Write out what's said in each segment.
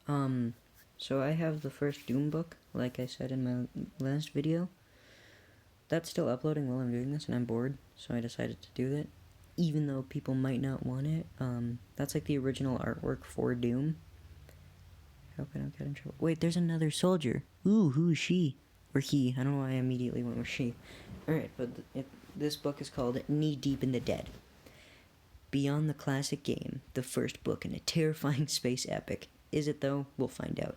So I have the first Doom book, like I said in my last video. That's still uploading while I'm doing this, and I'm bored, so I decided to do that. Even though people might not want it. That's like the original artwork for Doom. Hope I don't get in trouble. Wait, there's another soldier. Ooh, who is she? Or he. I don't know why I immediately went with she. Alright, but this book is called Knee Deep in the Dead. Beyond the classic game, the first book in a terrifying space epic. Is it though? We'll find out.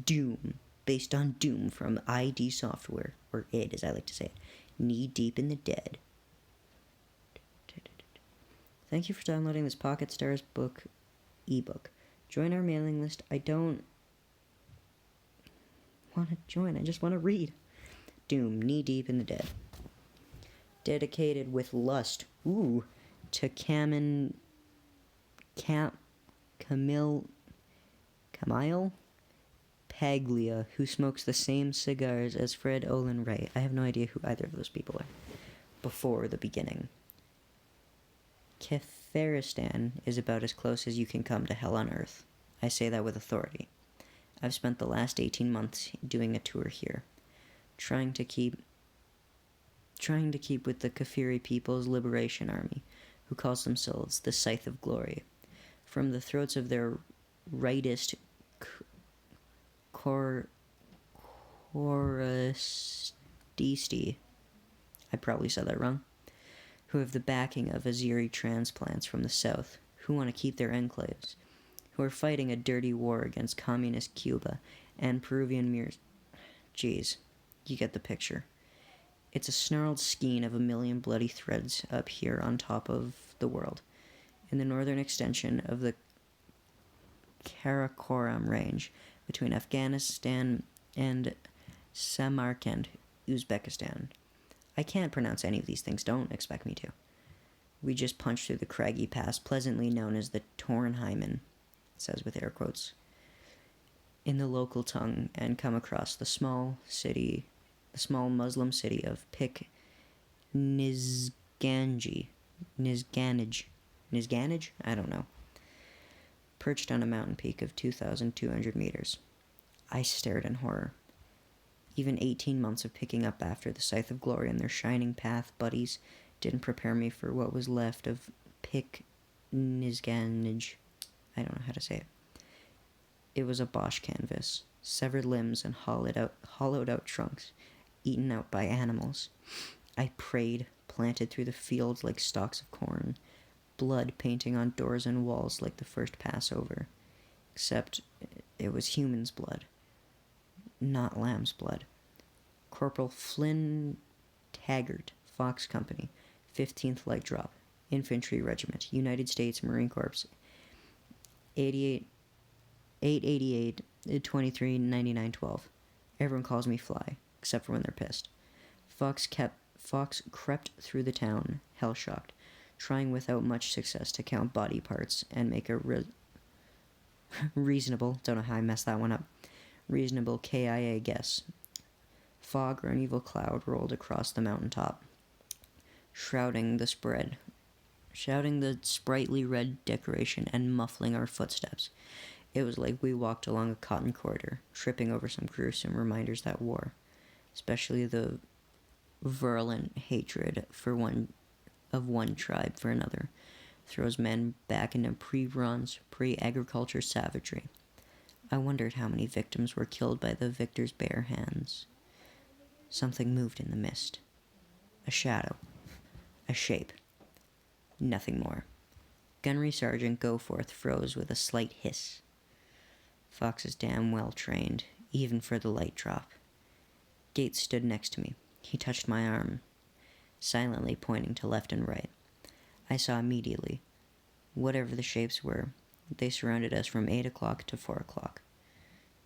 Doom, based on Doom from ID Software, or id as I like to say it. Knee Deep in the Dead. Thank you for downloading this Pocket Stars book ebook. Join our mailing list. I don't want to join, I just want to read. Doom, Knee Deep in the Dead. Dedicated with lust, to Camille Paglia, who smokes the same cigars as Fred Olin Wright. I have no idea who either of those people are. Before the beginning. Kefaristan is about as close as you can come to hell on earth. I say that with authority. I've spent the last 18 months doing a tour here, trying to keep with the Kafiri People's Liberation Army, who calls themselves the Scythe of Glory. From the throats of their rightist Chorestisti, I probably said that wrong, who have the backing of Azeri transplants from the south, who want to keep their enclaves, who are fighting a dirty war against communist Cuba and Peruvian Mirs. Jeez, you get the picture. It's a snarled skein of a million bloody threads up here on top of the world, in the northern extension of the Karakoram range between Afghanistan and Samarkand, Uzbekistan. I can't pronounce any of these things, don't expect me to. We just punched through the craggy pass, pleasantly known as the Tornheimen, it says with air quotes, in the local tongue, and come across the small Muslim city of Pik Nizganij? I don't know. Perched on a mountain peak of 2,200 meters. I stared in horror. Even 18 months of picking up after the Scythe of Glory and their shining path buddies didn't prepare me for what was left of Pik Nizganij. I don't know how to say it. It was a Bosch canvas, severed limbs and hollowed out trunks, eaten out by animals. I prayed, planted through the fields like stalks of corn, blood painting on doors and walls like the first Passover. Except it was human's blood, not lamb's blood. Corporal Flynn Taggart, Fox Company, 15th Light Drop, Infantry Regiment, United States Marine Corps, 888 23 99 12. Everyone calls me Fly, except for when they're pissed. Fox crept through the town, hell-shocked, trying without much success to count body parts and make a reasonable, don't know how I messed that one up, reasonable KIA guess. Fog or an evil cloud rolled across the mountaintop, shrouding the sprightly red decoration and muffling our footsteps. It was like we walked along a cotton corridor, tripping over some gruesome reminders that war, especially the virulent hatred of one tribe for another, throws men back into pre-bronze, pre-agriculture savagery. I wondered how many victims were killed by the victor's bare hands. Something moved in the mist. A shadow. A shape. Nothing more. Gunnery Sergeant Goforth froze with a slight hiss. Fox is damn well trained, even for the light drop. Gates stood next to me. He touched my arm, silently pointing to left and right. I saw immediately. Whatever the shapes were, they surrounded us from 8 o'clock to 4 o'clock.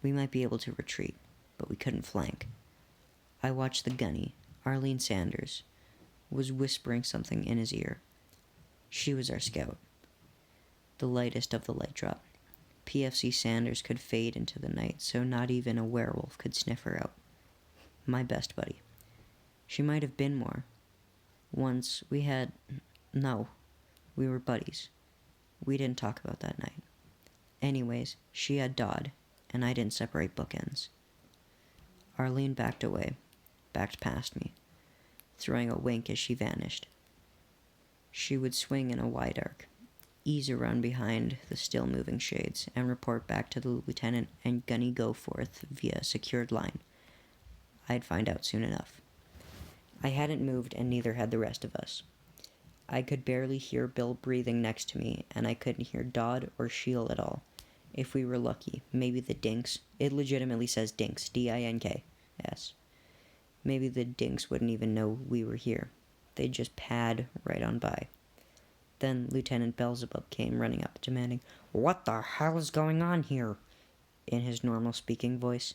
We might be able to retreat, but we couldn't flank. I watched the gunny, Arlene Sanders, was whispering something in his ear. She was our scout, the lightest of the light drop. PFC Sanders could fade into the night, so not even a werewolf could sniff her out. My best buddy. She might have been more. Once we were buddies. We didn't talk about that night. Anyways, she had Dodd, and I didn't separate bookends. Arlene backed past me, throwing a wink as she vanished. She would swing in a wide arc, ease around behind the still-moving shades, and report back to the lieutenant and Gunny Goforth via a secured line. I'd find out soon enough. I hadn't moved, and neither had the rest of us. I could barely hear Bill breathing next to me, and I couldn't hear Dodd or Shield at all. If we were lucky, maybe the Dinks. It legitimately says Dinks, D-I-N-K-S. Maybe the Dinks wouldn't even know we were here. They'd just pad right on by. Then Lieutenant Beelzebub came running up, demanding, "What the hell is going on here?" in his normal speaking voice,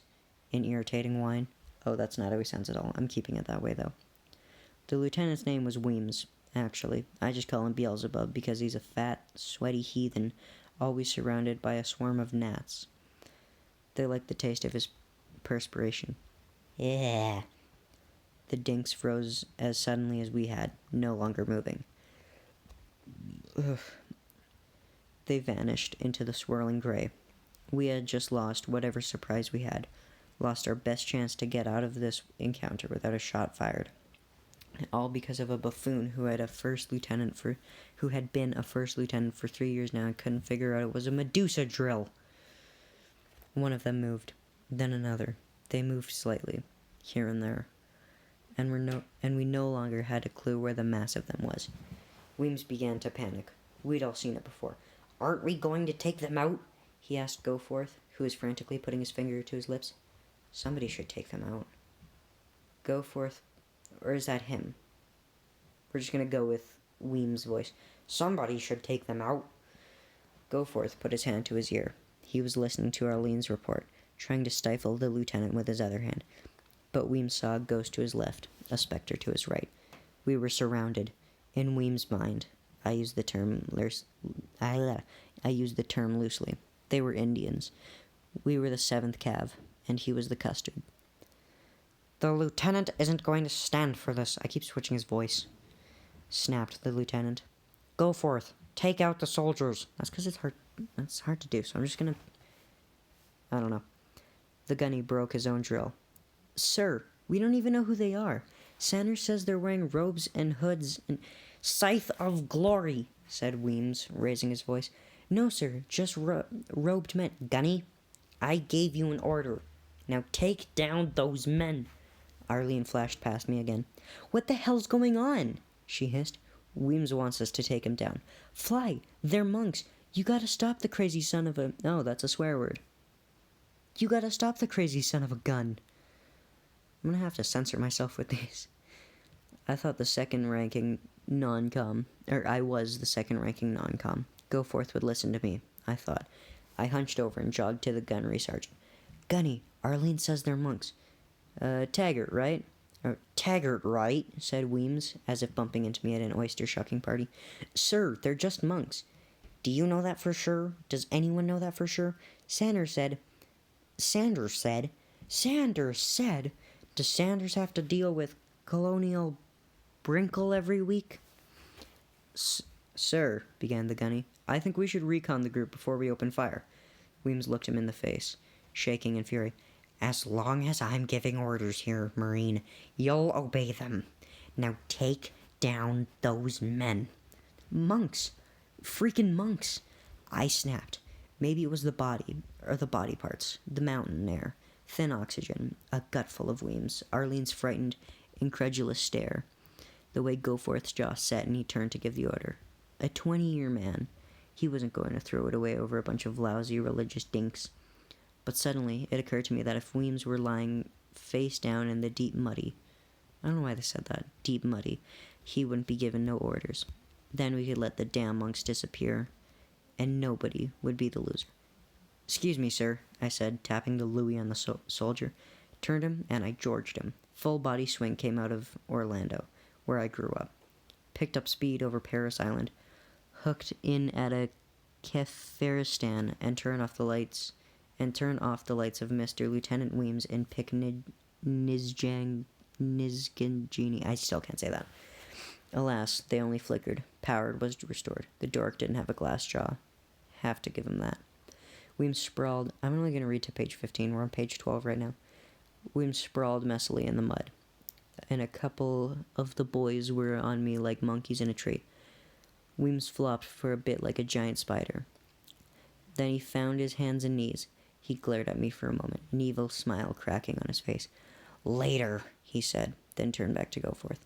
in irritating whine. Oh, that's not how he sounds at all. I'm keeping it that way, though. The lieutenant's name was Weems, actually. I just call him Beelzebub because he's a fat, sweaty heathen, always surrounded by a swarm of gnats. They like the taste of his perspiration. Yeah. The Dinks froze as suddenly as we had, no longer moving. Ugh. They vanished into the swirling gray. We had just lost whatever surprise we had, lost our best chance to get out of this encounter without a shot fired. All because of a buffoon who had been a first lieutenant for 3 years now and couldn't figure out it was a Medusa drill. One of them moved, then another. They moved slightly, here and there, and we no longer had a clue where the mass of them was. Weems began to panic. We'd all seen it before. "Aren't we going to take them out?" he asked Goforth, who was frantically putting his finger to his lips. "Somebody should take them out." Goforth, or is that him? We're just going to go with Weems' voice. "Somebody should take them out." Goforth put his hand to his ear. He was listening to Arlene's report, trying to stifle the lieutenant with his other hand. But Weems saw a ghost to his left, a specter to his right. We were surrounded. In Weems' mind, I use the term loosely. They were Indians. We were the 7th Cav, and he was the custard. "The lieutenant isn't going to stand for this." I keep switching his voice. Snapped the lieutenant. "Goforth, take out the soldiers." That's because it's hard. That's hard to do, so I'm just gonna... I don't know. The gunny broke his own drill. "Sir, we don't even know who they are. Sanders says they're wearing robes and hoods and..." "Scythe of glory," said Weems, raising his voice. "No, sir, just robed men. Gunny, I gave you an order. Now take down those men." Arlene flashed past me again. "What the hell's going on?" she hissed. "Weems wants us to take him down." "Fly, they're monks. You gotta stop the crazy son of a..." Oh, that's a swear word. "You gotta stop the crazy son of a gun." I'm gonna have to censor myself with these. I was the second-ranking non-com. Goforth would listen to me, I thought. I hunched over and jogged to the gunnery sergeant. "Gunny, Arlene says they're monks." Taggart, right?" "Taggart, right?" said Weems, as if bumping into me at an oyster-shucking party. "Sir, they're just monks." "Do you know that for sure? Does anyone know that for sure?" Sanders said... Does Sanders have to deal with Colonial Brinkle every week? "Sir," began the gunny, "I think we should recon the group before we open fire." Weems looked him in the face, shaking in fury. "As long as I'm giving orders here, Marine, you'll obey them. Now take down those men." "Monks. Freaking monks." I snapped. Maybe it was the body parts, the mountain air, thin oxygen, a gut full of Weems, Arlene's frightened, incredulous stare, the way Goforth's jaw set and he turned to give the order. A 20-year man. He wasn't going to throw it away over a bunch of lousy religious dinks. But suddenly it occurred to me that if Weems were lying face down in the deep muddy, I don't know why they said that, deep muddy, he wouldn't be given no orders. Then we could let the damn monks disappear, and nobody would be the loser. "Excuse me, sir," I said, tapping the Louis on the soldier. Turned him, and I Georged him. Full body swing came out of Orlando, where I grew up. Picked up speed over Paris Island, hooked in at a Kefiristan, and turned off the lights of Mr. Lieutenant Weems in Nizgangini. I still can't say that. Alas, they only flickered. Power was restored. The dork didn't have a glass jaw. Have to give him that. Weems sprawled. I'm only going to read to page 15. We're on page 12 right now. Weems sprawled messily in the mud, and a couple of the boys were on me like monkeys in a tree. Weems flopped for a bit like a giant spider. Then he found his hands and knees. He glared at me for a moment, an evil smile cracking on his face. "Later," he said, then turned back to Goforth.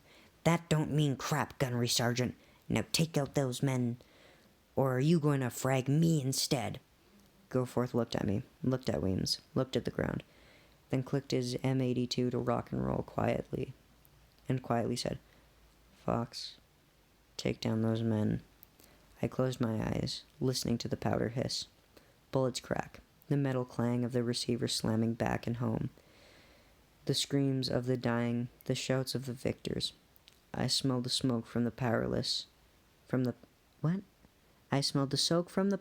"That don't mean crap, Gunnery Sergeant. Now take out those men, or are you going to frag me instead?" Goforth looked at me, looked at Weems, looked at the ground, then clicked his M82 to rock and roll quietly, and quietly said, "Fox, take down those men." I closed my eyes, listening to the powder hiss. Bullets crack, the metal clang of the receiver slamming back and home, the screams of the dying, the shouts of the victors. I smelled the smoke from the powerless, from the... what? I smelled the soak from the...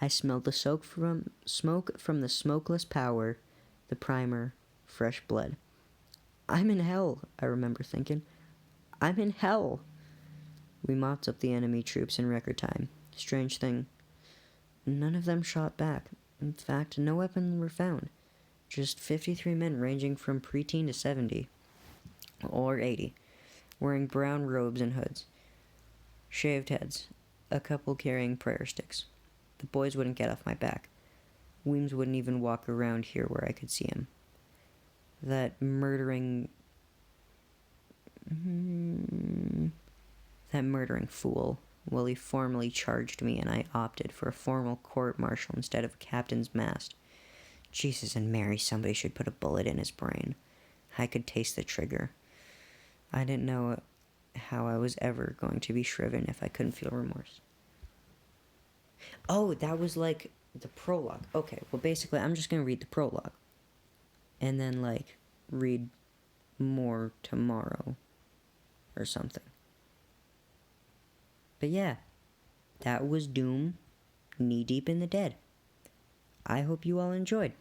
I smelled the smoke from the smokeless power, the primer, fresh blood. I'm in hell, I remember thinking. I'm in hell. We mopped up the enemy troops in record time. Strange thing, none of them shot back. In fact, no weapons were found. Just 53 men ranging from preteen to 70, or 80, wearing brown robes and hoods. Shaved heads, a couple carrying prayer sticks. The boys wouldn't get off my back. Weems wouldn't even walk around here where I could see him. That murdering fool. Well, he formally charged me, and I opted for a formal court-martial instead of a captain's mast. Jesus and Mary, somebody should put a bullet in his brain. I could taste the trigger. I didn't know how I was ever going to be shriven if I couldn't feel remorse. Oh, that was like the prologue. Okay, well, basically, I'm just going to read the prologue. And then, like, read more tomorrow or something. But yeah, that was Doom, Knee Deep in the Dead. I hope you all enjoyed.